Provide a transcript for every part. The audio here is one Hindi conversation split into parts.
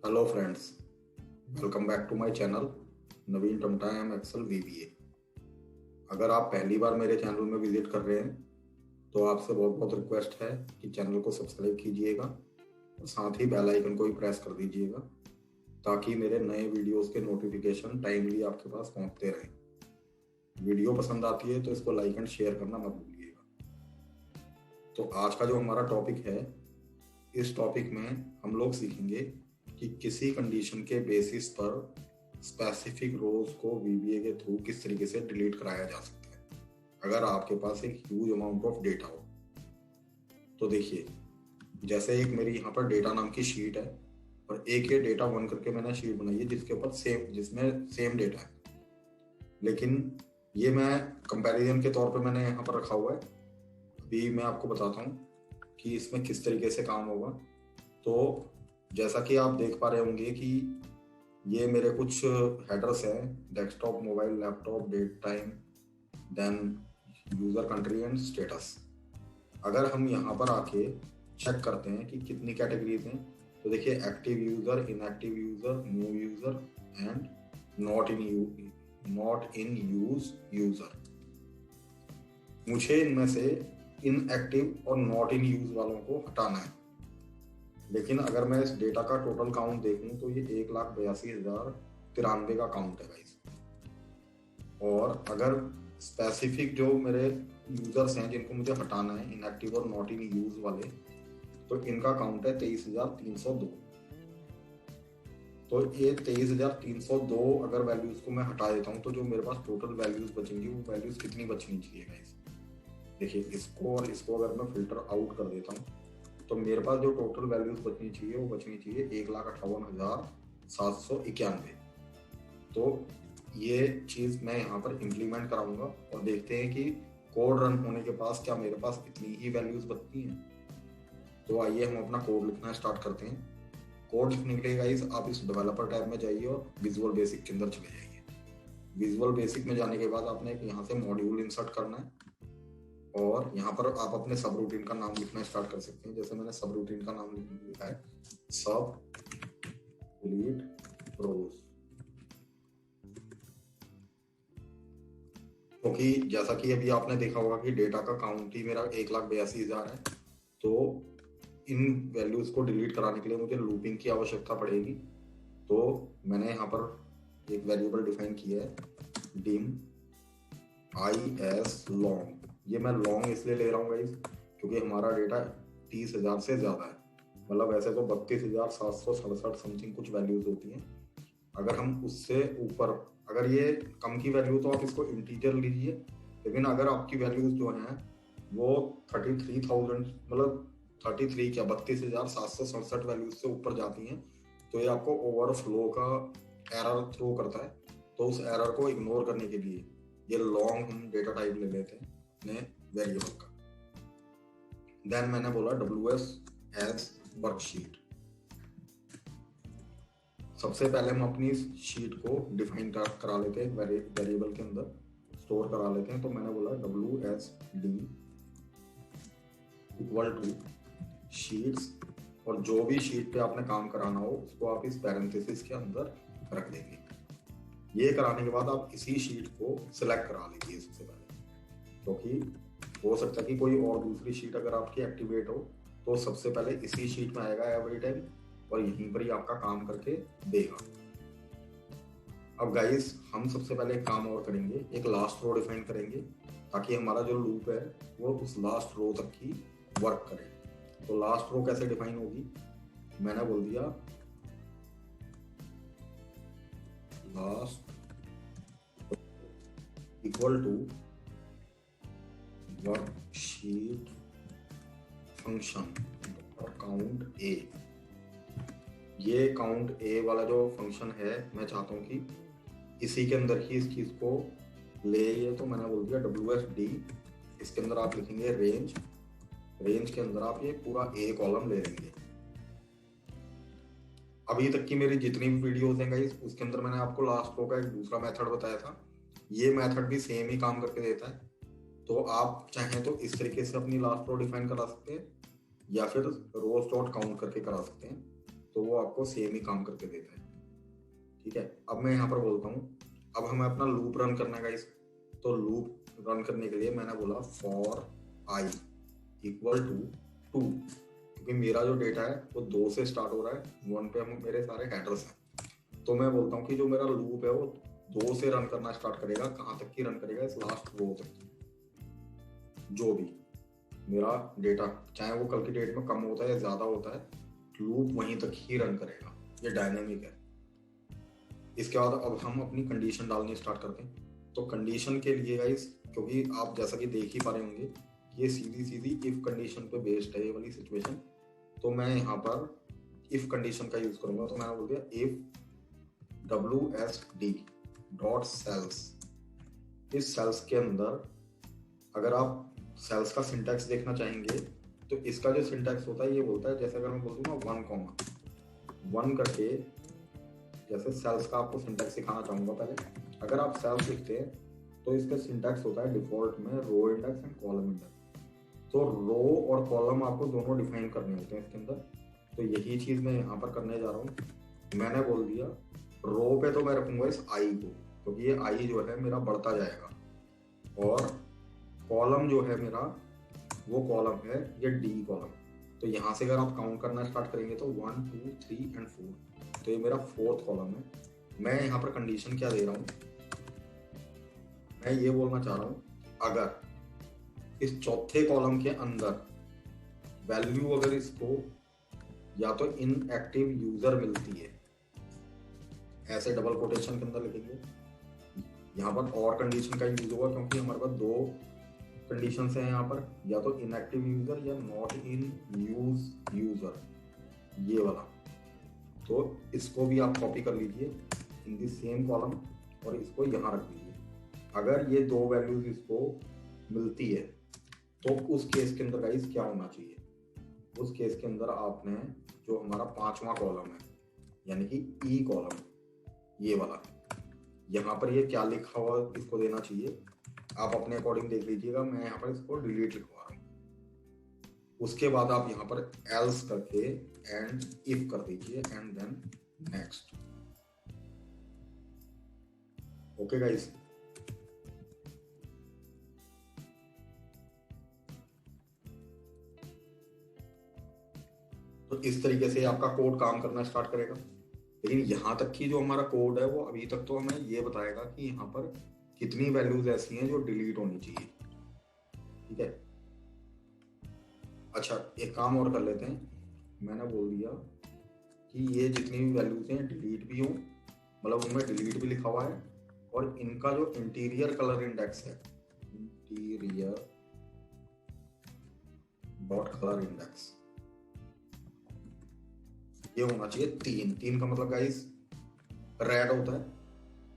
Hello friends, welcome back to my channel Naveen Tamta M excel VBA. अगर आप पहली बार मेरे चैनल में विजिट कर रहे हैं तो आपसे बहुत बहुत रिक्वेस्ट है कि चैनल को सब्सक्राइब कीजिएगा और साथ ही बेल आइकन को भी प्रेस कर दीजिएगा ताकि मेरे नए वीडियोस के नोटिफिकेशन टाइमली आपके पास पहुंचते रहें। वीडियो पसंद आती है तो इसको लाइक एंड शेयर करना मत भूलिएगा। तो आज का जो हमारा टॉपिक है, इस टॉपिक में हम लोग सीखेंगे कि किसी कंडीशन के बेसिस पर स्पेसिफिक रोज को वीबीए के थ्रू किस तरीके से डिलीट कराया जा सकता है अगर आपके पास एक ह्यूज अमाउंट ऑफ डेटा हो। तो देखिए, जैसे एक मेरी यहाँ पर डेटा नाम की शीट है और एक ये डेटा वन करके मैंने शीट बनाई है जिसमें सेम डेटा है, लेकिन ये मैं कंपैरिजन के तौर पे मैंने यहाँ पर रखा हुआ है। अभी मैं आपको बताता हूँ कि इसमें किस तरीके से काम होगा। तो जैसा कि आप देख पा रहे होंगे कि ये मेरे कुछ हेडर्स हैं: desktop, mobile, laptop, date time, then user country and status. अगर हम यहाँ पर आके चेक करते हैं कि कितनी कैटेगरीज हैं, तो देखिए active user, inactive user, new user and not in use user. मुझे इनमें से इनएक्टिव और नॉट इन यूज वालों को हटाना है, लेकिन अगर मैं इस डेटा का टोटल काउंट देखूं तो ये 1,82,093 का काउंट है गाइस। और अगर स्पेसिफिक जो मेरे यूजर्स हैं जिनको मुझे हटाना है, इनएक्टिव और नॉट इन यूज वाले, तो इनका काउंट है 23,302। तो ये 23,302 अगर वैल्यूज को मैं हटा देता हूँ तो जो मेरे पास टोटल वैल्यूज बचेंगी वो वैल्यूज कितनी बचनी चाहिए गाइस। देखिए, इसको और इसको अगर मैं फिल्टर आउट कर देता हूँ तो मेरे पास जो टोटल वैल्यूज बचनी चाहिए वो बचनी चाहिए 1,58,791। तो ये चीज मैं यहाँ पर इम्प्लीमेंट कराऊंगा और देखते हैं कि कोड रन होने के पास क्या मेरे पास इतनी ही वैल्यूज बचती हैं। तो आइए हम अपना कोड लिखना स्टार्ट करते हैं। कोड लिखने के लिए गाइस आप इस डेवलपर टैब में जाइए और विजुअल बेसिक के अंदर चले जाइए। विजुअल बेसिक में जाने के बाद आपने यहाँ से मॉड्यूल इंसर्ट करना है और यहाँ पर आप अपने सब रूटीन का नाम लिखना स्टार्ट कर सकते हैं। जैसे मैंने सब रूटीन का नाम लिखा है सब डिलीट रोज, क्योंकि जैसा कि अभी आपने देखा होगा कि डेटा का काउंट ही मेरा 1,82,000 है। तो इन वैल्यूज को डिलीट कराने के लिए मुझे लूपिंग की आवश्यकता पड़ेगी। तो मैंने यहाँ पर एक वेरिएबल डिफाइन किया है, डिम आई एस लॉन्ग। ये मैं लॉन्ग इसलिए ले रहा हूँ गाइस क्योंकि हमारा डेटा 30,000 से ज्यादा है। मतलब वैसे तो 32,767 समथिंग कुछ वैल्यूज होती हैं। अगर हम उससे ऊपर, अगर ये कम की वैल्यू तो आप इसको इंटीजर लीजिए, लेकिन अगर आपकी वैल्यूज जो हैं वो 33,000 मतलब 33 क्या 32,767 वैल्यूज से ऊपर जाती हैं तो ये आपको ओवरफ्लो का एरर थ्रो करता है। तो उस एरर को इग्नोर करने के लिए ये लॉन्ग हम डेटा टाइप ले लेते हैं अपने वेरिएबल का। देन मैंने बोला WS एज वर्कशीट। सबसे पहले हम अपनी इस शीट को डिफाइन करा लेते हैं, वेरिएबल के अंदर स्टोर करा लेते हैं। तो मैंने बोला WSD इक्वल टू शीट्स, और जो भी शीट पे आपने काम कराना हो उसको आप इस पैरेंथेसिस के अंदर रख देंगे। ये कराने के बाद आप इसी शीट को सिलेक्ट करा लीजिए सबसे पहले, क्योंकि हो सकता है कि कोई और दूसरी शीट अगर आपकी एक्टिवेट हो तो सबसे पहले इसी शीट में आएगा एवरी टाइम और यहीं पर ही आपका काम करके देगा। अब गाइस हम सबसे पहले एक काम और करेंगे, एक लास्ट रो डिफाइन करेंगे ताकि हमारा जो लूप है वो उस लास्ट रो तक की वर्क करे। तो लास्ट रो कैसे डिफाइन होगी, मैंने बोल दिया last equal to worksheet function और काउंट ए। ये काउंट ए वाला जो फंक्शन है मैं चाहता हूं कि इसी के अंदर ही इस चीज को ले। ये तो मैंने बोल दिया WSD, इसके अंदर आप लिखेंगे रेंज। रेंज के अंदर आप ये पूरा ए कॉलम ले लेंगे। अभी तक की मेरी जितनी भी वीडियोस हैं गाइस उसके अंदर मैंने आपको लास्ट रो का एक दूसरा मेथड बताया था। ये मेथड भी सेम ही काम करके देता है। तो आप चाहें तो इस तरीके से अपनी लास्ट रो डिफाइन करा सकते हैं या फिर रोज डॉट काउंट करके करा सकते हैं। तो वो आपको सेम ही काम करके देता है। ठीक है, अब मैं यहाँ पर बोलता हूँ अब हमें अपना लूप रन करना है गाइस। तो लूप रन करने के लिए मैंने बोला फॉर आई इक्वल टू 2, क्योंकि मेरा जो डेटा है वो 2 से स्टार्ट हो रहा है, 1 पे हम मेरे सारे हेडर्स हैं। तो मैं बोलता हूँ कि जो मेरा लूप है वो 2 से रन करना स्टार्ट करेगा। कहाँ तक की रन करेगा? इस लास्ट रो तक की। जो भी मेरा डेटा, चाहे वो कल की डेट में कम होता है या ज्यादा होता है, लूप वहीं तक ही रन करेगा। ये डायनेमिक है। इसके बाद अब हम अपनी कंडीशन डालनी स्टार्ट करते हैं। तो कंडीशन के लिए गाइस, क्योंकि आप जैसा कि देख ही पा रहे होंगे ये सीधी सीधी इफ कंडीशन पे बेस्ड है ये वाली सिचुएशन, तो मैं यहाँ पर इफ कंडीशन का यूज करूंगा। तो मैंने बोल दिया इफ WSD डॉट सेल्स। इस सेल्स के अंदर अगर आप सेल्स का सिंटैक्स देखना चाहेंगे तो इसका जो सिंटैक्स होता है ये बोलता है, जैसे अगर मैं बोल दूँ ना 1 करके, जैसे सेल्स का आपको सिंटैक्स सिखाना चाहूंगा। पहले अगर आप सेल्स लिखते हैं तो इसका सिंटैक्स होता है डिफॉल्ट में row index and column index. तो रो और कॉलम आपको दोनों डिफाइन करने होते हैं इसके अंदर। तो यही चीज मैं यहाँ पर करने जा रहा हूँ। मैंने बोल दिया रो पे तो मैं रखूंगा इस आई को, क्योंकि ये आई जो है मेरा बढ़ता जाएगा, और कॉलम जो है मेरा वो कॉलम है ये डी कॉलम। तो यहाँ से अगर आप काउंट करना स्टार्ट करेंगे तो 1 2 3 एंड 4, तो ये मेरा 4th कॉलम है। मैं यहाँ पर कंडीशन क्या दे रहा हूँ? मैं ये बोलना चाह रहा हूँ अगर इस 4थे कॉलम के अंदर वैल्यू अगर इसको या तो इनएक्टिव यूजर मिलती है, ऐसे डबल कोटेशन के अंदर लिखेंगे। यहाँ पर और कंडीशन का यूज होगा क्योंकि हमारे पास 2 कंडीशन है यहाँ पर, या तो इनएक्टिव यूजर या नॉट इन यूज यूजर, ये वाला। तो इसको भी आप कॉपी कर लीजिए इन दी सेम कॉलम और इसको यहाँ रख दीजिए। अगर ये 2 वैल्यूज इसको मिलती है तो उस केस के अंदर गाइस क्या होना चाहिए? उस केस के अंदर आपने जो हमारा 5वां कॉलम है यानी कि ई कॉलम, ये वाला, यहाँ पर ये क्या लिखा हुआ इसको देना चाहिए। आप अपने अकॉर्डिंग देख लीजिएगा, मैं यहाँ पर इसको डिलीट लिखवा रहा हूँ। उसके बाद आप यहाँ पर एल्स करके एंड इफ कर दीजिए and then next. Okay guys, तो इस तरीके से आपका कोड काम करना स्टार्ट करेगा। लेकिन यहाँ तक की जो हमारा कोड है वो अभी तक तो हमें ये बताएगा कि यहाँ पर कितनी वैल्यूज ऐसी हैं जो डिलीट होनी चाहिए। ठीक है, अच्छा एक काम और कर लेते हैं। मैंने बोल दिया कि ये जितनी भी वैल्यूज हैं डिलीट भी हों, मतलब उनमें डिलीट भी लिखा हुआ है, और इनका जो इंटीरियर कलर इंडेक्स है, इंटीरियर डॉट कलर इंडेक्स, ये होना चाहिए 3 का मतलब गाइस रेड होता है।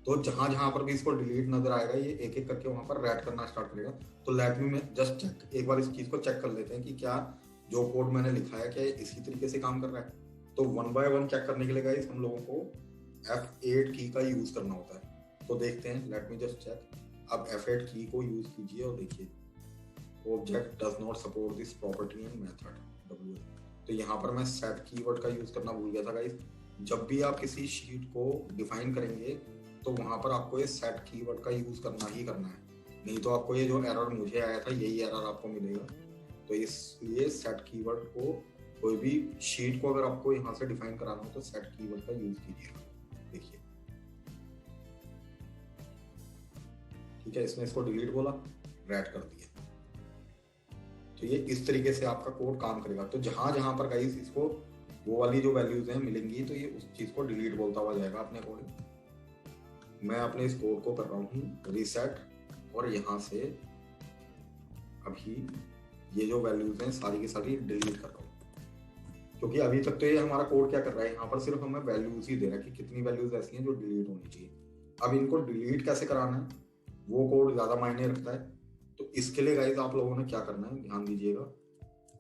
तो जहां जहां पर भी इसको डिलीट नजर आएगा ये एक एक करके वहां पर रेड करना स्टार्ट करेगा। तो लेट मी में जस्ट चेक, एक बार इस चीज को चेक कर लेते हैं कि क्या जो कोड मैंने लिखा है क्या ये इसी तरीके से काम कर रहा है। तो 1 बाय 1 चेक करने के लिए गाइस हम लोगों को F8 की का यूज करना होता है। तो देखते हैं, लेट मी जस्ट चेक। अब F8 की को यूज कीजिए और देखिए object does not support this property and method WS। तो यहाँ पर मैं सेट कीवर्ड का यूज करना भूल गया था गाइस। जब भी आप किसी शीट को डिफाइन करेंगे तो वहां पर आपको ये सेट कीवर्ड का यूज करना ही करना है, नहीं तो आपको ये जो एरर मुझे आया था यही एरर आपको मिलेगा। तो इसलिए सेट कीवर्ड को, कोई भी शीट को अगर आपको यहाँ से डिफाइन कराना हो तो सेट कीवर्ड का यूज कीजिएगा। देखिए ठीक है, इसने इसको डिलीट बोला, रेड कर दिया। तो ये इस तरीके से आपका कोड काम करेगा। तो जहां जहां पर गाइस इसको वो वाली जो वैल्यूज हैं मिलेंगी तो ये उस चीज को डिलीट बोलता हुआ जाएगा अपने कोड। मैं अपने इस कोड को कर रहा हूँ रीसेट, और यहाँ से अभी ये जो वैल्यूज हैं सारी की सारी डिलीट कर रहा हूँ, क्योंकि अभी तक तो ये हमारा कोड क्या कर रहा है, यहाँ पर सिर्फ हमें वैल्यूज ही दे रहा है कि कितनी वैल्यूज ऐसी हैं जो डिलीट होनी चाहिए। अब इनको डिलीट कैसे कराना है वो कोड ज्यादा मायने रखता है। तो इसके लिए गाइस आप लोगों ने क्या करना है, ध्यान दीजिएगा।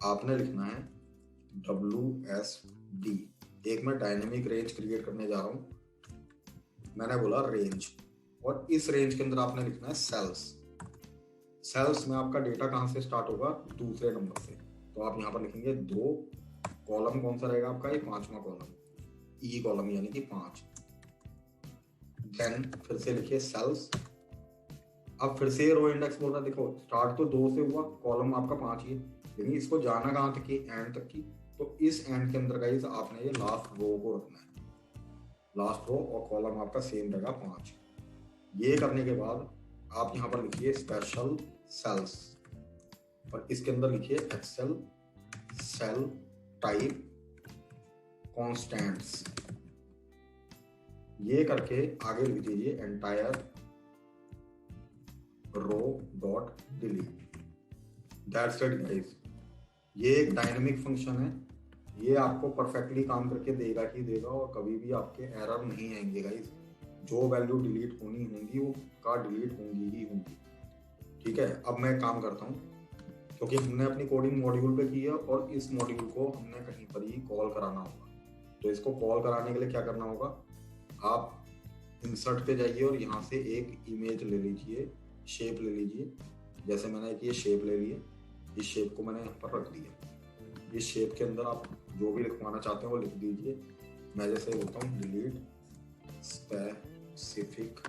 आपने लिखना है WSD। एक मैं डायनेमिक रेंज क्रिएट करने जा रहा हूं, मैंने बोला रेंज, और इस रेंज के अंदर आपने लिखना है सेल्स। सेल्स में आपका डेटा कहां से स्टार्ट होगा? दूसरे नंबर से। तो आप यहाँ पर लिखेंगे 2, कॉलम कौन सा रहेगा आपका? ये 5वां कॉलम। ई कॉलम यानी कि 5। देन फिर से लिखिए सेल्स। अब फिर से रो इंडेक्स बोल रहा है, देखो स्टार्ट तो 2 से हुआ, कॉलम आपका 5 ही है, लेकिन इसको जाना कहाँ तक की, एंड तक की। तो इस एंड के अंदर गाइस आपने ये लास्ट रो को रखना है, लास्ट रो, और कॉलम आपका सेम रहेगा 5। ये करने के बाद आप यहाँ पर लिखिए स्पेशल सेल्स, और इसके अंदर लिखिए एक्सेल सेल टाइप कॉन्स्टेंट्स। ये करके आगे लिख दीजिए entire row dot delete. That's it guys. ये एक डायनेमिक फंक्शन है, ये आपको परफेक्टली काम करके देगा ही देगा, और कभी भी आपके एरर नहीं आएंगे गाइस। जो वैल्यू डिलीट होनी होंगी वो का डिलीट होंगी ही होंगी। ठीक है, अब मैं काम करता हूँ, क्योंकि हमने अपनी कोडिंग मॉड्यूल पे की है और इस मॉड्यूल को हमने कहीं पर ही कॉल कराना होगा। तो इसको कॉल कराने के लिए क्या करना होगा, आप इंसर्ट पे जाइए और यहाँ से एक इमेज ले लीजिए, शेप ले लीजिए। जैसे मैंने एक ये शेप ले लिया, इस शेप को मैंने यहाँ पर रख दिया। इस शेप के अंदर आप जो भी लिखवाना चाहते हैं वो लिख दीजिए। मैं जैसे बोलता हूँ डिलीट स्पेसिफिक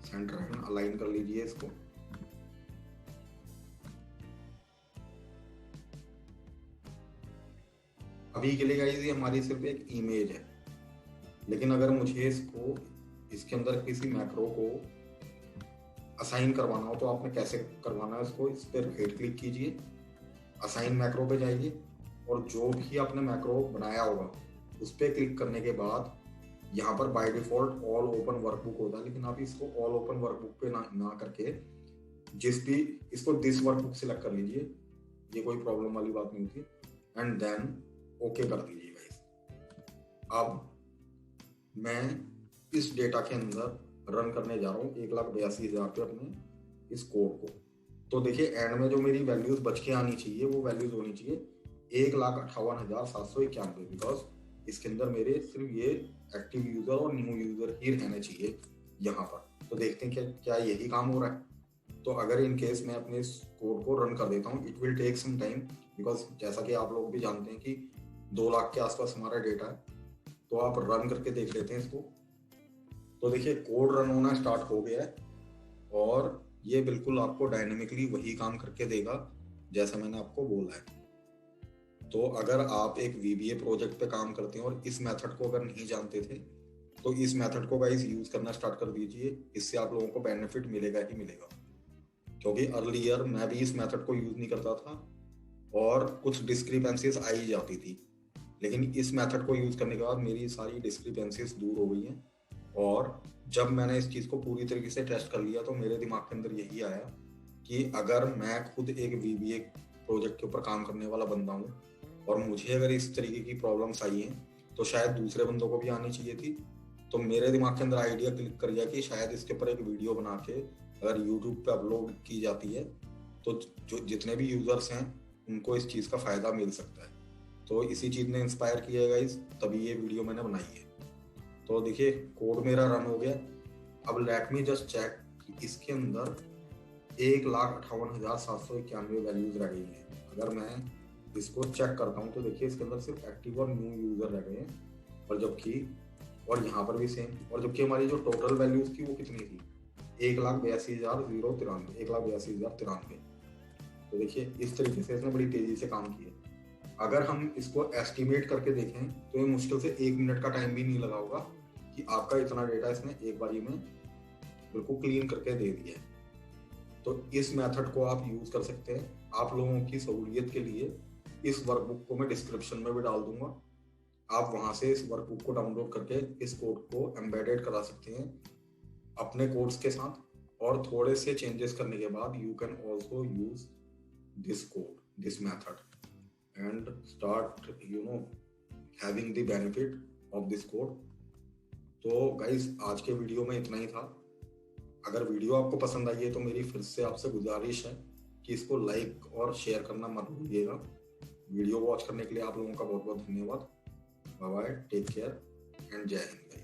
सेंटर, अलाइन कर लीजिए इसको। अभी के लिए गाइस ये हमारी सिर्फ एक इमेज है, लेकिन अगर मुझे इसको इसके अंदर किसी मैक्रो को असाइन करवाना हो तो आपने कैसे करवाना है इसको, इस पर राइट क्लिक कीजिए, असाइन मैक्रो पे जाइए, और जो भी आपने मैक्रो बनाया होगा उस पर क्लिक करने के बाद यहाँ पर by default all open workbook होता है, लेकिन आप इसको ऑल ओपन वर्कबुक पे ना करके जिस भी इसको दिस वर्कबुक सेलेक्ट कर लीजिए, ये कोई प्रॉब्लम वाली बात नहीं होती। एंड देन ओके कर दीजिए गाइस। अब मैं इस डेटा के अंदर रन करने जा रहा हूँ 1,82,000 पे अपने इस कोड को। तो देखिए एंड में जो मेरी वैल्यूज बच के आनी चाहिए वो वैल्यूज होनी चाहिए 1,58,791, बिकॉज इसके अंदर मेरे सिर्फ ये एक्टिव यूजर और न्यू यूजर ही रहने चाहिए यहाँ पर। तो देखते हैं क्या यही काम हो रहा है। तो अगर इन केस मैं अपने इस कोड को रन कर देता हूँ, it will take some time, because जैसा कि आप लोग भी जानते हैं कि 2 लाख के आसपास हमारा डेटा है। तो आप रन करके देख लेते हैं इसको। तो देखिए कोड रन होना स्टार्ट हो गया है, और ये बिल्कुल आपको डायनेमिकली वही काम करके देगा जैसा मैंने आपको बोला है। तो अगर आप एक VBA प्रोजेक्ट पे काम करते हैं और इस मेथड को अगर नहीं जानते थे, तो इस मेथड को गाइस यूज करना स्टार्ट कर दीजिए। इससे आप लोगों को बेनिफिट मिलेगा ही मिलेगा, क्योंकि अर्लियर मैं भी इस मेथड को यूज नहीं करता था और कुछ डिस्क्रिपेंसीज आ ही जाती थी, लेकिन इस मेथड को यूज करने के बाद मेरी सारी डिस्क्रिपेंसीज दूर हो गई हैं। और जब मैंने इस चीज को पूरी तरीके से टेस्ट कर लिया तो मेरे दिमाग के अंदर यही आया कि अगर मैं खुद एक VBA प्रोजेक्ट के ऊपर काम करने वाला बंदा हूँ और मुझे अगर इस तरीके की प्रॉब्लम्स आई हैं तो शायद दूसरे बंदों को भी आनी चाहिए थी। तो मेरे दिमाग के अंदर आइडिया क्लिक कर गया कि शायद इसके ऊपर एक वीडियो बना के अगर यूट्यूब पे अपलोड की जाती है तो जो जितने भी यूजर्स हैं उनको इस चीज़ का फायदा मिल सकता है। तो इसी चीज़ ने इंस्पायर किया है गाइस, तभी ये वीडियो मैंने बनाई है। तो देखिए कोड मेरा रन हो गया। अब लेट मी जस्ट चेक कि इसके अंदर 1,58,791 वैल्यूज रह गई हैं। अगर मैं इसको चेक करता हूँ तो देखिए इसके अंदर सिर्फ एक्टिव और न्यू यूजर रह गए हैं, और जबकि और यहाँ पर भी सेम, और जबकि हमारी जो टोटल वैल्यूज थी वो कितनी थी 1,82,093, 1,82,093। तो देखिए इस तरीके से इसने बड़ी तेजी से काम किया। अगर हम इसको एस्टिमेट करके देखें तो ये मुश्किल से 1 मिनट का टाइम भी नहीं लगा होगा कि आपका इतना डेटा इसने एक बारी में बिल्कुल क्लीन करके दे दिया है। तो इस मेथड को आप यूज कर सकते हैं। आप लोगों की सहूलियत के लिए इस वर्कबुक को मैं डिस्क्रिप्शन में भी डाल दूंगा, आप वहां से इस वर्कबुक को डाउनलोड करके इस कोड को एम्बेडेड करा सकते हैं अपने कोड्स के साथ, और थोड़े से चेंजेस करने के बाद you can also use this code, this method, and start having the benefit of this code। तो गाइस आज के वीडियो में इतना ही था। अगर वीडियो आपको पसंद आई है तो मेरी फिर से आपसे गुजारिश है कि इसको लाइक और शेयर करना मत भूलिएगा। वीडियो वॉच करने के लिए आप लोगों का बहुत बहुत धन्यवाद। Bye bye, take care and जय हिंद।